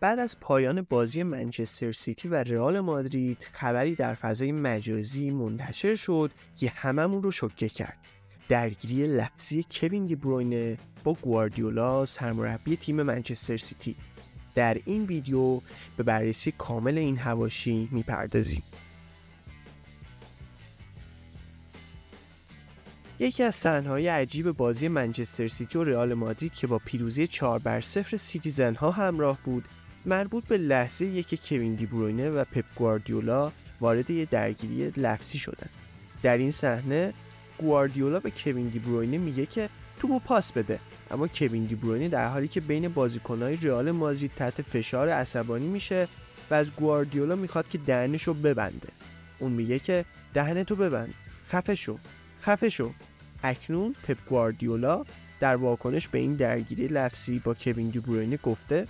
بعد از پایان بازی منچستر سیتی و رئال مادرید خبری در فضای مجازی منتشر شد که هممون رو شوکه کرد. درگیری لفظی کوین دی بروینه با گواردیولا سرمربی تیم منچستر سیتی. در این ویدیو به بررسی کامل این حواشی میپردازیم. یکی از صحنه‌های عجیب بازی منچستر سیتی و رئال مادرید که با پیروزی 4-0 سیتیزن ها همراه بود، مربوط به لحظه‌ای که کوین دی بروینه و پپ گواردیولا وارد یک درگیری لفظی شدند. در این صحنه گواردیولا به کوین دی بروینه میگه که توپو پاس بده، اما کوین دی بروینه در حالی که بین بازیکن‌های رئال مادرید تحت فشار عصبانی میشه و از گواردیولا میخواد که دهنشو ببنده. اون میگه که دهنتو ببند، خفه شو. اکنون پپ گواردیولا در واکنش به این درگیری لفظی با کوین دی بروینه گفته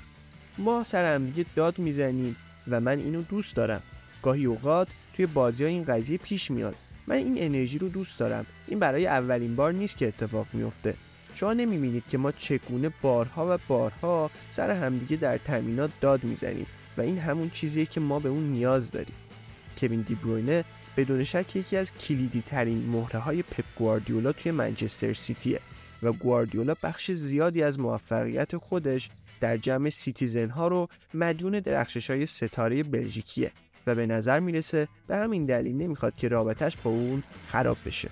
ما سر هم دیگه داد میزنیم و من اینو دوست دارم. گاهی اوقات توی بازی‌ها این قضیه پیش میاد. من این انرژی رو دوست دارم. این برای اولین بار نیست که اتفاق میفته. شما نمی‌بینید که ما چگونه بارها و بارها سر همدیگه در تمرینات داد میزنیم و این همون چیزیه که ما به اون نیاز داریم. کوین دی بروینه بدون شک یکی از کلیدی ترین مهره‌های پپ گواردیولا توی منچستر سیتیه و گواردیولا بخش زیادی از موفقیت خودش در جمع سیتیزن ها رو مدیون درخشش‌های ستاره بلژیکیه و به نظر میرسه به همین دلیل نمیخواد که رابطش با اون خراب بشه.